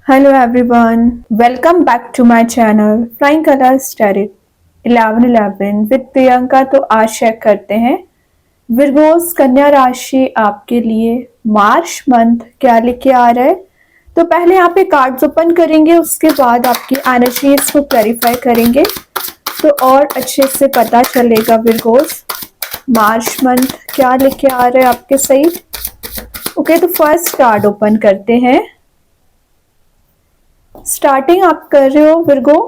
Hello everyone, welcome back to my channel Flying Colors Tarot 1111 with Priyanka. तो आज check करते हैं विर्गोस कन्या राशि आपके लिए मार्च मंथ क्या लेके आ रहा है। तो पहले यहाँ पे कार्ड्स ओपन करेंगे, उसके बाद आपकी एनर्जीज को क्लैरिफाई करेंगे तो और अच्छे से पता चलेगा विर्गोस मार्च मंथ क्या लेके आ रहा है आपके साइड। ओके, तो फर्स्ट कार्ड ओपन करते हैं। स्टार्टिंग आप कर रहे हो विर्गो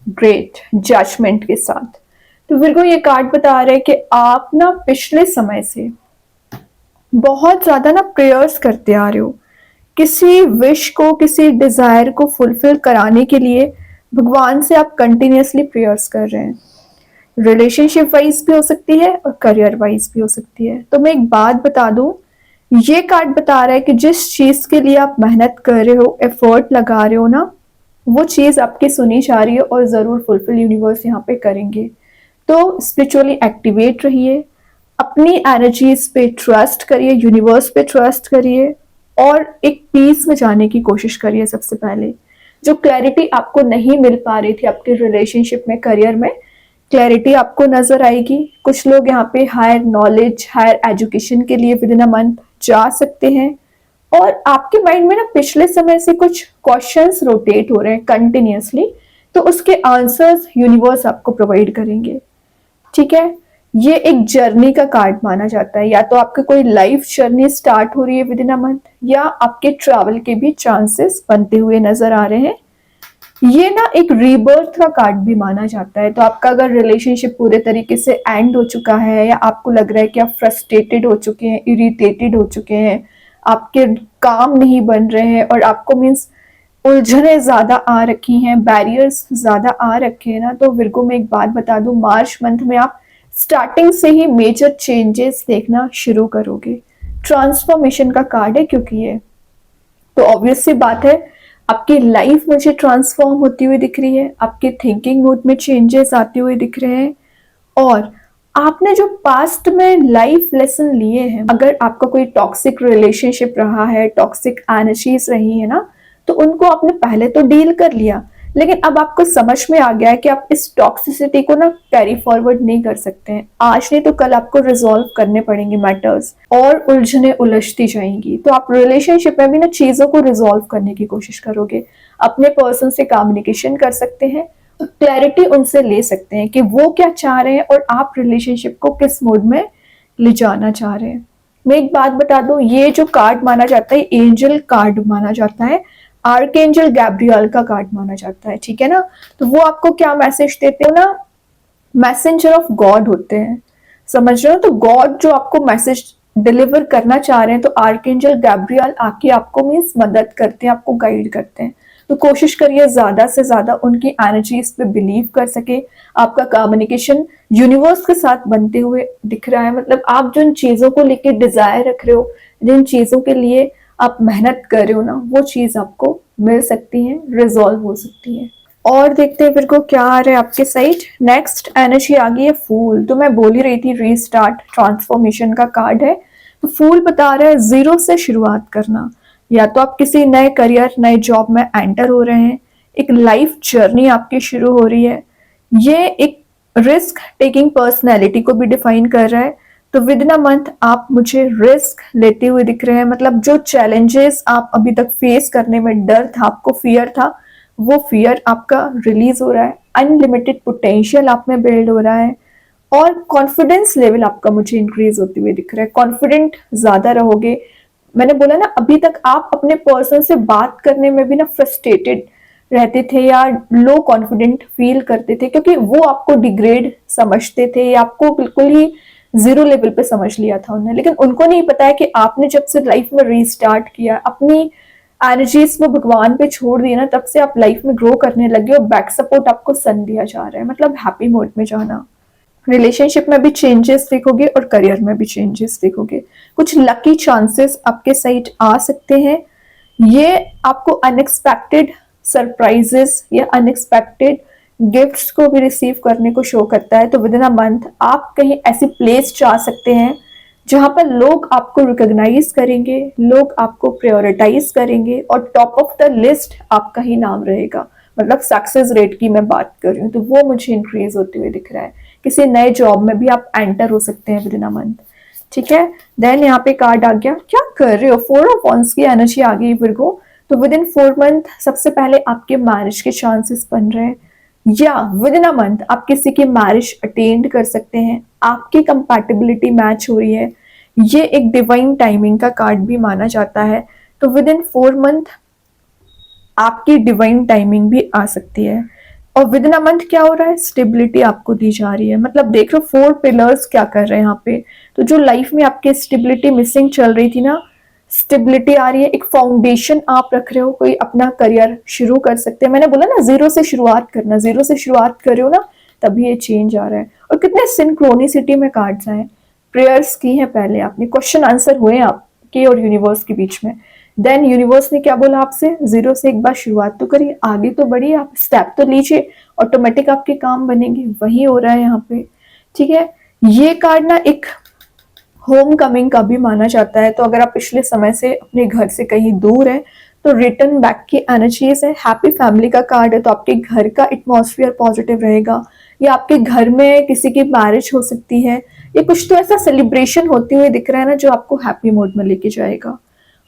ग्रेट जजमेंट के साथ। तो विर्गो ये कार्ड बता रहे हैं कि आप ना पिछले समय से बहुत ज्यादा ना प्रेयर्स करते आ रहे हो, किसी विश को किसी डिजायर को फुलफिल कराने के लिए भगवान से आप कंटिन्यूअसली प्रेयर्स कर रहे हैं। रिलेशनशिप वाइज भी हो सकती है और करियर वाइज भी हो सकती है। तो मैं एक बात बता दूं, ये कार्ड बता रहा है कि जिस चीज के लिए आप मेहनत कर रहे हो, एफर्ट लगा रहे हो ना, वो चीज आपकी सुनी जा रही है और जरूर फुलफिल यूनिवर्स यहाँ पे करेंगे। तो स्पिरिचुअली एक्टिवेट रहिए, अपनी एनर्जीज पे ट्रस्ट करिए, यूनिवर्स पे ट्रस्ट करिए और एक पीस में जाने की कोशिश करिए। सबसे पहले जो क्लैरिटी आपको नहीं मिल पा रही थी आपके रिलेशनशिप में, करियर में, क्लैरिटी आपको नजर आएगी। कुछ लोग यहाँ पे हायर नॉलेज, हायर एजुकेशन के लिए विद इन अ मंथ जा सकते हैं और आपके माइंड में ना पिछले समय से कुछ क्वेश्चंस रोटेट हो रहे हैं कंटिन्यूअसली, तो उसके आंसर्स यूनिवर्स आपको प्रोवाइड करेंगे। ठीक है, ये एक जर्नी का कार्ड माना जाता है। या तो आपकी कोई लाइफ जर्नी स्टार्ट हो रही है विद इन अ मंथ, या आपके ट्रैवल के भी चांसेस बनते हुए नजर आ रहे हैं। ये ना एक रीबर्थ का कार्ड भी माना जाता है। तो आपका अगर रिलेशनशिप पूरे तरीके से एंड हो चुका है या आपको लग रहा है कि आप फ्रस्ट्रेटेड हो चुके हैं, इरिटेटेड हो चुके हैं, आपके काम नहीं बन रहे हैं और आपको मीन्स उलझने ज्यादा आ रखी हैं, बैरियर्स ज्यादा आ रखे हैं ना, तो विर्गो में एक बात बता दूं, मार्च मंथ में आप स्टार्टिंग से ही मेजर चेंजेस देखना शुरू करोगे। ट्रांसफॉर्मेशन का कार्ड है क्योंकि ये तो ऑब्वियस सी बात है, आपकी लाइफ मुझे ट्रांसफॉर्म होती हुई दिख रही है, आपके थिंकिंग मूड में चेंजेस आते हुए दिख रहे हैं और आपने जो पास्ट में लाइफ लेसन लिए हैं, अगर आपका कोई टॉक्सिक रिलेशनशिप रहा है, टॉक्सिक एनर्जीज रही है ना, तो उनको आपने पहले तो डील कर लिया, लेकिन अब आपको समझ में आ गया है कि आप इस टॉक्सिसिटी को ना कैरी फॉरवर्ड नहीं कर सकते हैं। आज नहीं तो कल आपको रिजॉल्व करने पड़ेंगे मैटर्स और उलझने उलझती जाएंगी। तो आप रिलेशनशिप में भी ना चीजों को रिजॉल्व करने की कोशिश करोगे, अपने पर्सन से कम्युनिकेशन कर सकते हैं, क्लैरिटी उनसे ले सकते हैं कि वो क्या चाह रहे हैं और आप रिलेशनशिप को किस मोड में ले जाना चाह रहे हैं। मैं एक बात बता दूं, ये जो कार्ड माना जाता है एंजल कार्ड माना जाता है, आर्कएंजल गैब्रियल का कार्ड माना जाता है। ठीक है ना, तो वो आपको क्या मैसेज देते हो ना, मैसेंजर ऑफ गॉड होते हैं, समझ रहे हो। तो गॉड जो आपको मैसेज डिलीवर करना चाह रहे हैं, तो आर्कएंजल गैब्रियल आके आपको मीन्स मदद करते हैं, आपको गाइड करते हैं। तो कोशिश करिए ज्यादा से ज्यादा उनकी एनर्जीज पे बिलीव कर सके। आपका कम्युनिकेशन यूनिवर्स के साथ बनते हुए दिख रहा है, मतलब आप जिन चीजों को लेके डिजायर रख रहे हो, जिन चीजों के लिए आप मेहनत कर रहे हो ना, वो चीज आपको मिल सकती है, रिजॉल्व हो सकती है। और देखते हैं फिर को क्या आ रहा है आपके साइड। नेक्स्ट एनर्जी आ गई है फूल। तो मैं बोल ही रही थी रीस्टार्ट ट्रांसफॉर्मेशन का कार्ड है। तो फूल बता रहा है जीरो से शुरुआत करना, या तो आप किसी नए करियर, नए जॉब में एंटर हो रहे हैं, एक लाइफ जर्नी आपकी शुरू हो रही है। ये एक रिस्क टेकिंग पर्सनैलिटी को भी डिफाइन कर रहा है। तो विद इन अ मंथ आप मुझे रिस्क लेते हुए दिख रहे हैं, मतलब जो चैलेंजेस आप अभी तक फेस करने में डर था, आपको फियर था, वो फियर आपका रिलीज हो रहा है, अनलिमिटेड पोटेंशियल आप में बिल्ड हो रहा है और कॉन्फिडेंस लेवल आपका मुझे इंक्रीज होते हुए दिख रहा है। कॉन्फिडेंट ज्यादा रहोगे। मैंने बोला ना, अभी तक आप अपने पर्सन से बात करने में भी ना फ्रस्ट्रेटेड रहते थे या लो कॉन्फिडेंट फील करते थे, क्योंकि वो आपको डिग्रेड समझते थे या आपको बिल्कुल ही जीरो लेवल पे समझ लिया था उन्होंने। लेकिन उनको नहीं पता है कि आपने जब से लाइफ में रीस्टार्ट किया, अपनी एनर्जीज को भगवान पे छोड़ दिया ना, तब से आप लाइफ में ग्रो करने लगे और बैक सपोर्ट आपको सन दिया जा रहा है, मतलब हैप्पी मोड में जाना। रिलेशनशिप में भी चेंजेस देखोगे और करियर में भी चेंजेस देखोगे। कुछ लकी चांसेस आपके साइड आ सकते हैं। ये आपको अनएक्सपेक्टेड सरप्राइजेस या अनएक्सपेक्टेड गिफ्ट्स को भी रिसीव करने को शो करता है। तो विद इन अ मंथ आप कहीं ऐसी प्लेस जा सकते हैं जहां पर लोग आपको रिकॉग्नाइज करेंगे, लोग आपको प्रायोरिटाइज करेंगे और टॉप ऑफ द लिस्ट आपका ही नाम रहेगा। मतलब सक्सेस रेट की मैं बात कर रही हूँ, तो वो मुझे इंक्रीज होते हुए दिख रहा है। किसी नए जॉब में भी आप एंटर हो सकते हैं विद इन अ मंथ। ठीक है, देन यहाँ पे कार्ड आ गया, क्या कर रहे हो, 4 ऑफ wands की एनर्जी आ गई विर्गो। तो विद इन 4 मंथ सबसे पहले आपके मैरिज के चांसेस बन रहे हैं, या विद इन अ मंथ आप किसी की मैरिज अटेंड कर सकते हैं, आपकी कंपैटिबिलिटी मैच हो रही है। ये एक डिवाइन टाइमिंग का कार्ड भी माना जाता है। तो विद इन 4 मंथ आपकी डिवाइन टाइमिंग भी आ सकती है। और विद इन अ मंथ क्या हो रहा है, स्टेबिलिटी आपको दी जा रही है। मतलब देख लो 4 पिलर्स क्या कर रहे हैं यहाँ पे। तो जो लाइफ में आपके स्टेबिलिटी मिसिंग चल रही थी ना, स्टेबिलिटी आ रही है, एक फाउंडेशन आप रख रहे हो, कोई अपना करियर शुरू कर सकते हैं। मैंने बोला ना जीरो से शुरुआत करना, जीरो से शुरुआत कर रहे हो ना, तभी ये चेंज आ रहा है। और कितने सिंक्रोनिसिटी में कार्ड्स आए, प्रेयर्स की है पहले आपने, क्वेश्चन आंसर हुए आपके और यूनिवर्स के बीच में। देन यूनिवर्स ने क्या बोला आपसे, जीरो से एक बार शुरुआत तो करिए, आगे तो बढ़िए, आप स्टेप तो लीजिए, ऑटोमेटिक आपके काम बनेंगे। वही हो रहा है यहाँ पे। ठीक है, ये कार्ड ना एक होम कमिंग का भी माना जाता है। तो अगर आप पिछले समय से अपने घर से कहीं दूर हैं, तो रिटर्न बैक की एनर्जीज है। हैप्पी फैमिली का कार्ड है, तो आपके घर का एटमॉस्फेयर पॉजिटिव रहेगा, या आपके घर में किसी की मैरिज हो सकती है, या कुछ तो ऐसा सेलिब्रेशन होते हुए दिख रहा है ना जो आपको हैप्पी मूड में लेके जाएगा।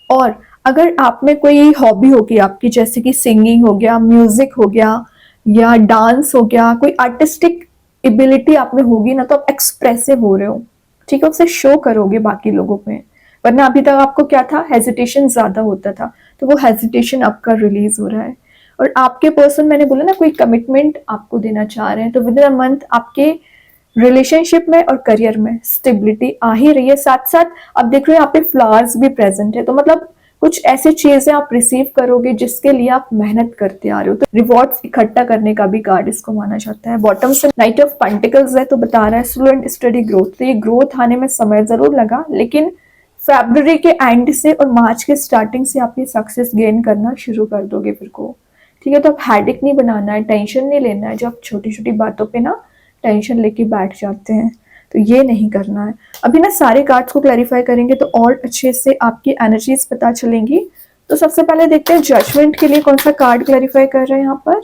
और अगर आप में कोई हॉबी होगी आपकी, जैसे कि सिंगिंग हो गया, म्यूजिक हो गया, या डांस हो गया, कोई आर्टिस्टिक एबिलिटी आप में होगी ना, तो आप एक्सप्रेसिव हो रहे हो। ठीक है, उसे शो करोगे बाकी लोगों में। वरना अभी तक आपको क्या था, हेजिटेशन ज्यादा होता था, तो वो हेजिटेशन आपका रिलीज हो रहा है। और आपके पर्सन, मैंने बोला ना, कोई कमिटमेंट आपको देना चाह रहे हैं, तो विद इन अ मंथ आपके रिलेशनशिप में और करियर में स्टेबिलिटी आ ही रही है। साथ साथ आप देख रहे हो यहाँ पे फ्लावर्स भी प्रेजेंट है, तो मतलब कुछ ऐसी चीजें आप रिसीव करोगे जिसके लिए आप मेहनत करते आ रहे हो। तो रिवॉर्ड्स इकट्ठा करने का भी कार्ड इसको माना जाता है। बॉटम से नाइट ऑफ पेंटिकल्स है, तो बता रहा है स्लो एंड स्टडी ग्रोथ। तो ये ग्रोथ आने में समय जरूर लगा, लेकिन फरवरी के एंड से और मार्च के स्टार्टिंग से आप ये सक्सेस गेन करना शुरू कर दोगे फिर को। ठीक है, तो आप हेडेक नहीं बनाना है, टेंशन नहीं लेना है, जो आप छोटी छोटी बातों पे ना टेंशन लेके बैठ जाते हैं, तो ये नहीं करना है। अभी ना सारे कार्ड्स को क्लैरिफाई करेंगे तो और अच्छे से आपकी एनर्जीज पता चलेंगी। तो सबसे पहले देखते हैं जजमेंट के लिए कौन सा कार्ड क्लैरिफाई कर रहे हैं यहाँ पर।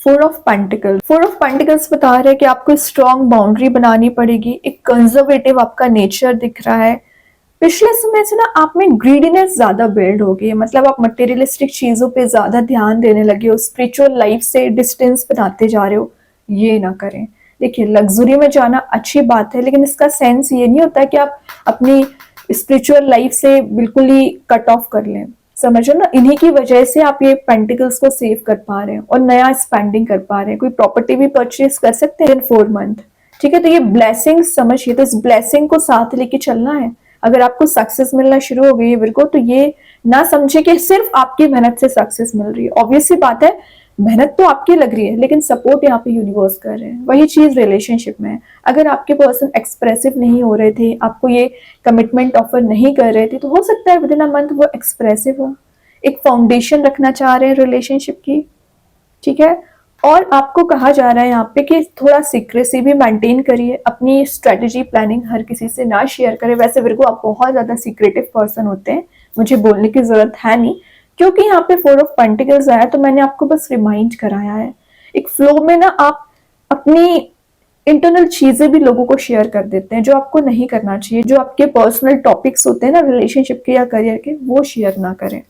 4 ऑफ पेंटिकल्स। 4 ऑफ पेंटिकल्स बता रहे हैं कि आपको स्ट्रॉन्ग बाउंड्री बनानी पड़ेगी, एक कंजर्वेटिव आपका नेचर दिख रहा है। पिछले समय से ना आप में ग्रीडीनेस ज्यादा बिल्ड हो गई है, मतलब आप मटेरियलिस्टिक चीजों पे ज्यादा ध्यान देने लगे हो, स्पिरिचुअल लाइफ से डिस्टेंस बनाते जा रहे हो। ये ना करें। देखिए, लग्जरी में जाना अच्छी बात है, लेकिन इसका सेंस ये नहीं होता कि आप अपनी स्पिरिचुअल लाइफ से बिल्कुल ही कट ऑफ कर लें। समझो ना, इन्हीं की वजह से आप ये पेंटिकल्स को सेव कर पा रहे हैं और नया स्पेंडिंग कर पा रहे हैं। कोई प्रॉपर्टी भी परचेज कर सकते हैं इन 4 मंथ। ठीक है, तो ये ब्लेसिंग समझिए, तो इस ब्लेसिंग को साथ लेके चलना है। अगर आपको सक्सेस मिलना शुरू हो गई है बिल्कुल, तो ये ना समझे कि सिर्फ आपकी मेहनत से सक्सेस मिल रही है। ऑब्वियस सी बात है, मेहनत तो आपकी लग रही है, लेकिन सपोर्ट यहाँ पे यूनिवर्स कर रहे हैं। वही चीज रिलेशनशिप में है। अगर आपके पर्सन एक्सप्रेसिव नहीं हो रहे थे, आपको ये कमिटमेंट ऑफर नहीं कर रहे थे, तो हो सकता है विद इन अ मंथ वो एक्सप्रेसिव हो, एक फाउंडेशन रखना चाह रहे हैं रिलेशनशिप की। ठीक है, और आपको कहा जा रहा है यहाँ पे कि थोड़ा सीक्रेसी भी मेंटेन करिए, अपनी स्ट्रेटेजी प्लानिंग हर किसी से ना शेयर करें। वैसे बिल्कुल आप बहुत ज्यादा सीक्रेटिव पर्सन होते हैं, मुझे बोलने की जरूरत है नहीं, क्योंकि यहाँ पे 4 ऑफ पेंटिकल्स आया, तो मैंने आपको बस रिमाइंड कराया है। एक फ्लो में ना आप अपनी इंटरनल चीजें भी लोगों को शेयर कर देते हैं, जो आपको नहीं करना चाहिए। जो आपके पर्सनल टॉपिक्स होते हैं ना रिलेशनशिप के या करियर के, वो शेयर ना करें।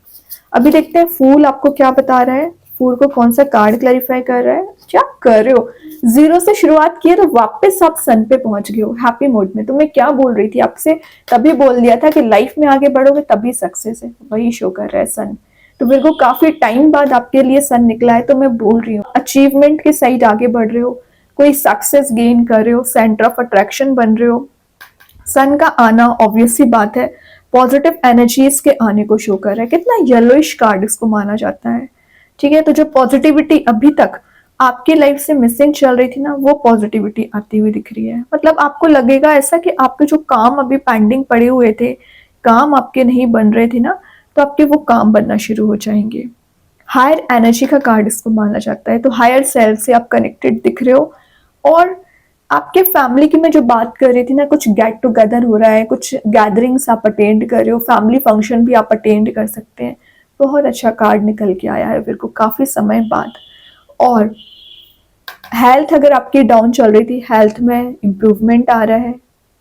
अभी देखते हैं फूल आपको क्या बता रहा है। फूल को कौन सा कार्ड क्लैरिफाई कर रहा है, क्या कर रहे हो, जीरो से शुरुआत की है तो वापस आप सन पे पहुंच गए हो हैप्पी मूड में। तो मैं क्या बोल रही थी आपसे, तभी बोल दिया था कि लाइफ में आगे बढ़ोगे तभी सक्सेस है, वही शो कर रहा है सन। तो मेरे को काफी टाइम बाद आपके लिए सन निकला है, तो मैं बोल रही हूँ अचीवमेंट के साइड आगे बढ़ रहे हो, कोई सक्सेस गेन कर रहे हो, सेंटर ऑफ अट्रैक्शन बन रहे हो। सन का आना ऑब्वियस सी बात है पॉजिटिव एनर्जीज के आने को शो कर रहा है। कितना येलोइश कार्ड इसको माना जाता है। ठीक है, तो जो पॉजिटिविटी अभी तक आपकी लाइफ से मिसिंग चल रही थी ना, वो पॉजिटिविटी आती हुई दिख रही है। मतलब आपको लगेगा ऐसा कि आपके जो काम अभी पेंडिंग पड़े हुए थे, काम आपके नहीं बन रहे थे ना, तो आपके वो काम बनना शुरू हो जाएंगे। हायर एनर्जी का कार्ड इसको माना जाता है, तो हायर सेल्फ से आप कनेक्टेड दिख रहे हो। और आपके फैमिली की मैं जो बात कर रही थी ना, कुछ गेट टुगेदर हो रहा है, कुछ गैदरिंग्स आप अटेंड कर रहे हो, फैमिली फंक्शन भी आप अटेंड कर सकते हैं। बहुत अच्छा कार्ड निकल के आया है फिर को काफी समय बाद। और हेल्थ अगर आपकी डाउन चल रही थी, हेल्थ में इम्प्रूवमेंट आ रहा है।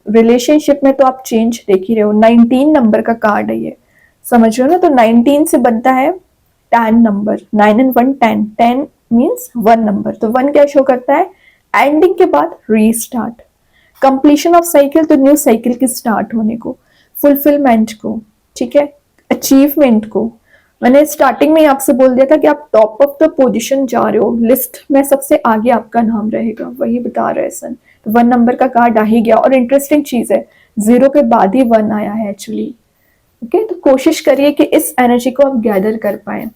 रिलेशनशिप में तो आप चेंज देख ही रहे हो। 19 नंबर का कार्ड है ये, समझ रहे हो ना। तो 19 से बनता है 10 नंबर, 9 एंड 1 10, 10 मीन्स 1 नंबर। तो 1 क्या शो करता है? एंडिंग के बाद रीस्टार्ट, कंप्लीशन ऑफ साइकिल, तो न्यू साइकिल के स्टार्ट होने को, फुलफिलमेंट को, ठीक है, अचीवमेंट को। मैंने स्टार्टिंग में ही आपसे बोल दिया था कि आप टॉप ऑफ द पोजीशन जा रहे हो, लिस्ट में सबसे आगे आपका नाम रहेगा, वही बता रहे हैं सन। तो 1 नंबर का कार्ड आ ही गया। और इंटरेस्टिंग चीज है, 0 के बाद ही 1 आया है एक्चुअली। ओके, तो कोशिश करिए कि इस एनर्जी को आप गैदर कर पाए,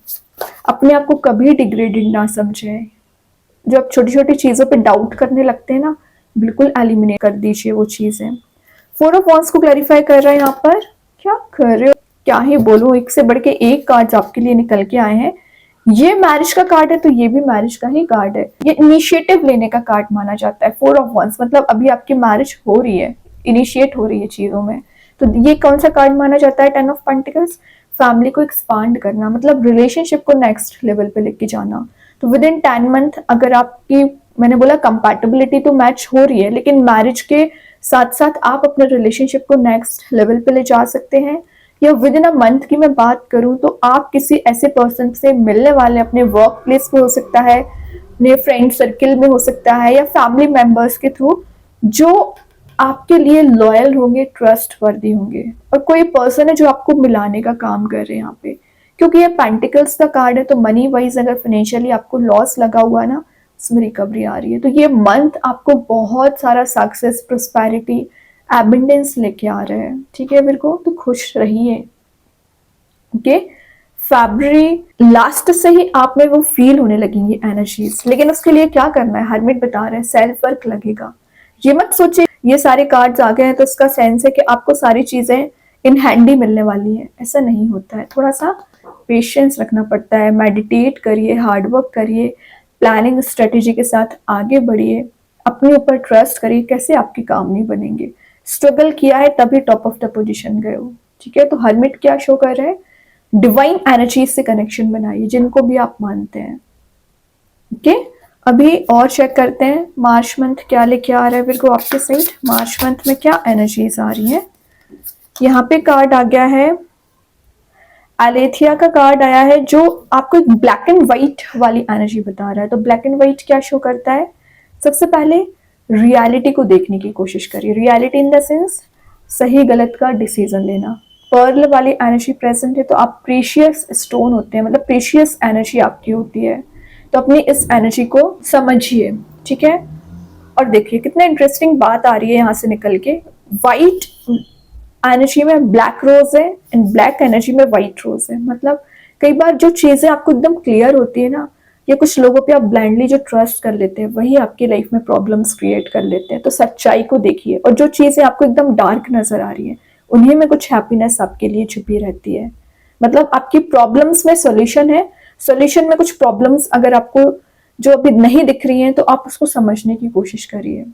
अपने आप को कभी डिग्रेडेड ना समझे। जो आप छोटी छोटी चीजों पे डाउट करने लगते हैं ना, बिल्कुल एलिमिनेट कर दीजिए वो चीजें। 4 ऑफ वॉन्ड्स को क्लैरिफाई कर रहे हैं यहाँ पर। क्या कर रहे हो, क्या ही बोलूं, एक से बढ़ के एक कार्ड आपके लिए निकल के आए हैं। ये मैरिज का कार्ड है तो ये भी मैरिज का ही कार्ड है। ये इनिशिएटिव लेने का कार्ड माना जाता है। 4 ऑफ वॉन्ड्स मतलब अभी आपकी मैरिज हो रही है, इनिशिएट हो रही है चीजों में। तो ये कौन सा कार्ड माना जाता है? 10 ऑफ पेंटिकल्स, फैमिली को एक्सपांड करना, मतलब रिलेशनशिप को नेक्स्ट लेवल पे लेके जाना। तो विद इन 10 मंथ अगर आपकी, मैंने बोला कंपैटिबिलिटी तो मैच हो रही है, लेकिन मैरिज के साथ साथ आप अपने रिलेशनशिप को नेक्स्ट लेवल पे ले जा सकते हैं। या विद इन अ मंथ की मैं बात करूं तो आप किसी ऐसे पर्सन से मिलने वाले, अपने वर्क प्लेस पे हो सकता है, अपने फ्रेंड सर्किल में हो सकता है, या फैमिली मेंबर्स के थ्रू, जो आपके लिए लॉयल होंगे, ट्रस्ट वर्दी होंगे। और कोई पर्सन है जो आपको मिलाने का काम कर रहे हैं यहाँ पे, क्योंकि ये पेंटिकल्स का कार्ड है। तो मनी वाइज अगर फाइनेंशियली आपको लॉस लगा हुआ है ना, उसमें रिकवरी आ रही है। तो ये मंथ आपको बहुत सारा सक्सेस, प्रोस्पेरिटी, एबंडेंस लेके आ रहा है, ठीक है मेरे को। तो खुश रहिए। ओके, फैब्रुअरी लास्ट से ही आप में वो फील होने लगेंगी एनर्जीज, लेकिन उसके लिए क्या करना है, हरमिट बता रहे हैं, सेल्फ वर्क लगेगा। ये मत सोचे ये सारे कार्ड्स आ गए हैं तो इसका सेंस है कि आपको सारी चीजें इन हैंड ही मिलने वाली हैं, ऐसा नहीं होता है। थोड़ा सा पेशेंस रखना पड़ता है, मेडिटेट करिए, हार्डवर्क करिए, प्लानिंग स्ट्रेटेजी के साथ आगे बढ़िए, अपने ऊपर ट्रस्ट करिए, कैसे आपके काम नहीं बनेंगे। स्ट्रगल किया है तभी टॉप ऑफ द पोजीशन गए हो, ठीक है। तो हरमिट क्या शो कर रहे हैं? डिवाइन एनर्जी से कनेक्शन बनाइए, जिनको भी आप मानते हैं। ओके, अभी और चेक करते हैं मार्च मंथ क्या लेके आ रहा है फिर को आपके साइड। मार्च मंथ में क्या एनर्जीज आ रही है? यहाँ पे कार्ड आ गया है, एलेथिया का कार्ड आया है, जो आपको एक ब्लैक एंड व्हाइट वाली एनर्जी बता रहा है। तो ब्लैक एंड व्हाइट क्या शो करता है? सबसे पहले रियलिटी को देखने की कोशिश करिए। रियलिटी इन द सेंस सही गलत का डिसीजन लेना। पर्ल वाली एनर्जी प्रेजेंट है, तो आप प्रीशियस स्टोन होते हैं, मतलब प्रीशियस एनर्जी आपकी होती है। तो अपनी इस एनर्जी को समझिए, ठीक है। और देखिए कितना इंटरेस्टिंग बात आ रही है यहाँ से निकल के। व्हाइट एनर्जी में ब्लैक रोज है एंड ब्लैक एनर्जी में व्हाइट रोज है। मतलब कई बार जो चीजें आपको एकदम क्लियर होती है ना, या कुछ लोगों पे आप ब्लाइंडली जो ट्रस्ट कर लेते हैं, वही आपकी लाइफ में प्रॉब्लम्स क्रिएट कर लेते हैं। तो सच्चाई को देखिए, और जो चीजें आपको एकदम डार्क नजर आ रही है, उन्हीं में कुछ हैप्पीनेस आपके लिए छुपी रहती है। मतलब आपकी प्रॉब्लम्स में सॉल्यूशन है, सॉल्यूशन में कुछ प्रॉब्लम्स अगर आपको जो अभी नहीं दिख रही हैं, तो आप उसको समझने की कोशिश करिए।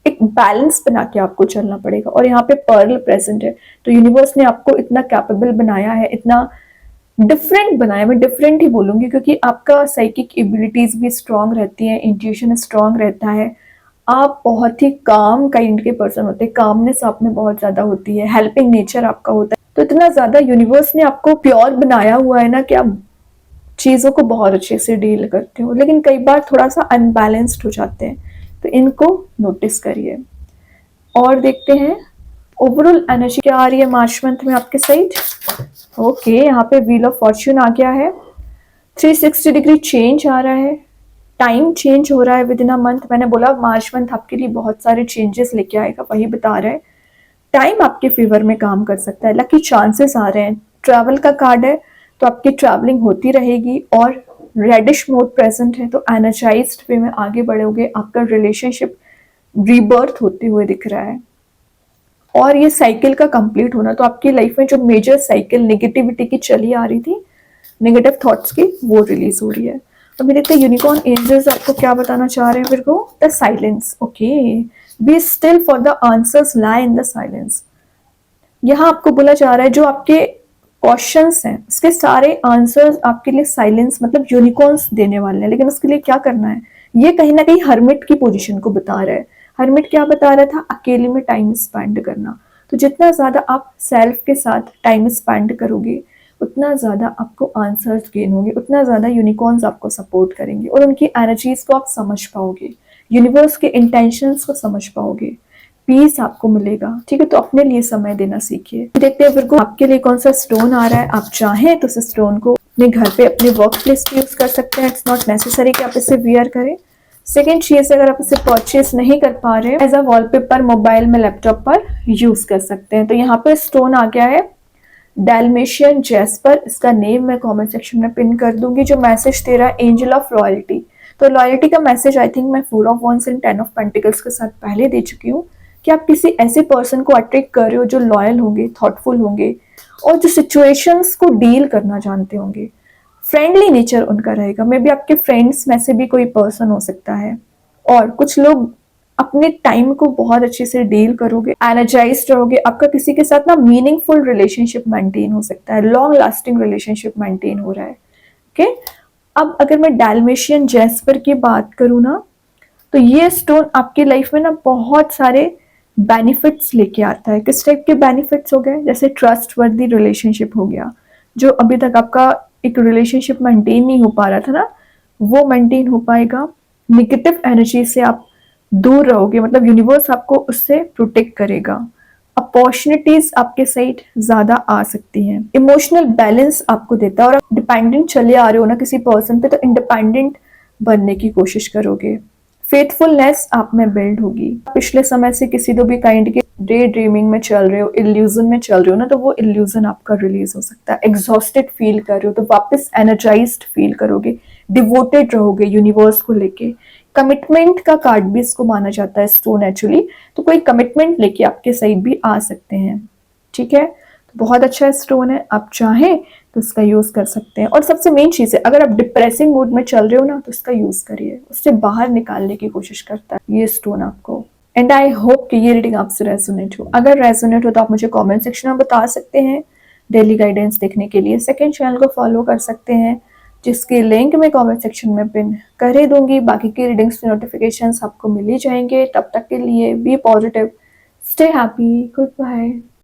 एक बैलेंस बना के आपको चलना पड़ेगा। और यहाँ पे पर्ल प्रेजेंट है, तो यूनिवर्स ने आपको इतना कैपेबल बनाया है, इतना डिफरेंट बनाया। मैं डिफरेंट ही बोलूंगी, क्योंकि आपका साइकिक एबिलिटीज भी स्ट्रांग रहती है, इंट्यूशन स्ट्रांग रहता है। आप बहुत ही काम काइंड के पर्सन होते हैं, कामनेस आप में बहुत ज्यादा होती है, हेल्पिंग नेचर आपका होता है। तो इतना ज्यादा यूनिवर्स ने आपको प्योर बनाया हुआ है ना, कि आप चीजों को बहुत अच्छे से डील करते हो, लेकिन कई बार थोड़ा सा अनबैलेंस्ड हो जाते हैं। तो इनको नोटिस करिए। और देखते हैं ओवरऑल एनर्जी क्या आ रही है मार्च मंथ में आपके साइड। ओके, यहाँ पे व्हील ऑफ फॉर्च्यून आ गया है, 360 डिग्री चेंज आ रहा है, टाइम चेंज हो रहा है विद इन अ मंथ। मैंने बोला मार्च मंथ आपके लिए बहुत सारे चेंजेस लेके आएगा, वही बता रहा है। टाइम आपके फेवर में काम कर सकता है, लकी चांसेस आ रहे हैं। ट्रैवल का कार्ड है, तो आपकी ट्रैवलिंग होती रहेगी। और रेडिश मोड प्रेजेंट है, तो एनर्जाइज्ड वे में आगे बढ़ोगे। आपका रिलेशनशिप रीबर्थ होते हुए दिख रहा है। और ये साइकिल का कंप्लीट होना, तो आपकी लाइफ में जो मेजर साइकिल नेगेटिविटी की चली आ रही थी, नेगेटिव थॉट्स की, वो रिलीज हो रही है। अभी देखते हैं यूनिकॉर्न एंजल्स आपको क्या बताना चाह रहे हैं Virgo. The silence, okay, be still for the answers lie in the silence. यहाँ आपको बोला जा रहा है जो आपके क्वेश्चंस हैं इसके सारे आंसर्स आपके लिए साइलेंस मतलब यूनिकॉर्न्स देने वाले हैं, लेकिन उसके लिए क्या करना है, ये कहीं ना कहीं हर्मिट की पोजीशन को बता रहा है। हर्मिट क्या बता रहा था, अकेले में टाइम स्पेंड करना। तो जितना ज्यादा आप सेल्फ के साथ टाइम स्पेंड करोगे उतना ज्यादा आपको आंसर्स गेन होंगे, उतना ज्यादा यूनिकॉर्न्स आपको सपोर्ट करेंगे और उनकी एनर्जीज को आप समझ पाओगे, यूनिवर्स के इंटेंशंस को समझ पाओगे, पीस आपको मिलेगा। ठीक है, तो अपने लिए समय देना सीखिए। देखते हैं फिर आपके लिए कौन सा स्टोन आ रहा है। आप चाहें तो इस स्टोन को अपने घर पे अपने वर्क प्लेस पे यूज कर सकते हैं। इट्स नॉट नेसेसरी कि आप इसे वियर करें। सेकेंड चीज, अगर आप इसे परचेज नहीं कर पा रहे एज अ वॉलपेपर मोबाइल में लैपटॉप पर यूज कर सकते हैं। तो यहाँ पे स्टोन आ गया है डैल्मेशियन जैस्पर। इसका नेम मैं कमेंट सेक्शन में पिन कर दूंगी। जो मैसेज दे रहा है एंजल ऑफ लॉयल्टी। तो लॉयल्टी का मैसेज आई थिंक मैं 4 of wands and 10 of pentacles के साथ पहले दे चुकी हूँ कि आप किसी ऐसे पर्सन को अट्रैक्ट कर रहे हो जो लॉयल होंगे, थॉटफुल होंगे और जो सिचुएशंस को डील करना जानते होंगे। फ्रेंडली नेचर उनका रहेगा। मे बी आपके फ्रेंड्स में से भी कोई पर्सन हो सकता है। और कुछ लोग अपने टाइम को बहुत अच्छे से डील करोगे, एनर्जाइज्ड रहोगे। आपका किसी के साथ ना मीनिंगफुल रिलेशनशिप मेंटेन हो सकता है, लॉन्ग लास्टिंग रिलेशनशिप मेंटेन हो रहा है। ओके, अब अगर मैं डैल्मेशियन जैस्पर की बात करूँ ना, तो ये स्टोन आपकी लाइफ में ना बहुत सारे बेनिफिट्स लेके आता है। किस टाइप के बेनिफिट्स हो गए, जैसे ट्रस्ट वर्दी रिलेशनशिप हो गया। जो अभी तक आपका एक रिलेशनशिप मेंटेन नहीं हो पा रहा था ना, वो मेंटेन हो पाएगा। निगेटिव एनर्जी से आप दूर रहोगे, मतलब यूनिवर्स आपको उससे प्रोटेक्ट करेगा। अपॉर्चुनिटीज आपके साइड ज्यादा आ सकती हैं। इमोशनल बैलेंस आपको देता है। और आप डिपेंडेंट चले आ रहे हो ना किसी पर्सन पे, तो इंडिपेंडेंट बनने की कोशिश करोगे। फेथफुलनेस आप में बिल्ड होगी। पिछले समय से किसी तो भी काइंड के डे ड्रीमिंग में चल रहे हो, इल्यूजन में चल रहे हो ना, तो वो इल्यूजन आपका रिलीज हो सकता है। एग्जॉस्टेड फील कर रहे हो तो वापस एनर्जाइज्ड फील करोगे, डिवोटेड रहोगे यूनिवर्स को लेके। कमिटमेंट का कार्ड भी इसको माना जाता है स्टोन एक्चुअली। तो कोई कमिटमेंट लेके आपके साइड भी आ सकते हैं। ठीक है, तो बहुत अच्छा स्टोन है। आप चाहें तो इसका यूज कर सकते हैं। और सबसे मेन चीज है, अगर आप डिप्रेसिंग मूड में चल रहे हो ना, तो इसका यूज करिए, उससे बाहर निकालने की कोशिश करता है ये स्टोन आपको। एंड आई होप कि ये रीडिंग आपसे रेजोनेट हो। अगर रेजोनेट हो तो आप मुझे कमेंट सेक्शन में बता सकते हैं। डेली गाइडेंस देखने के लिए सेकंड चैनल को फॉलो कर सकते हैं, जिसकी लिंक मैं कमेंट सेक्शन में पिन कर ही दूंगी। बाकी की रीडिंग्स के नोटिफिकेशंस आपको मिल ही जाएंगे। तब तक के लिए be positive, stay happy, good bye.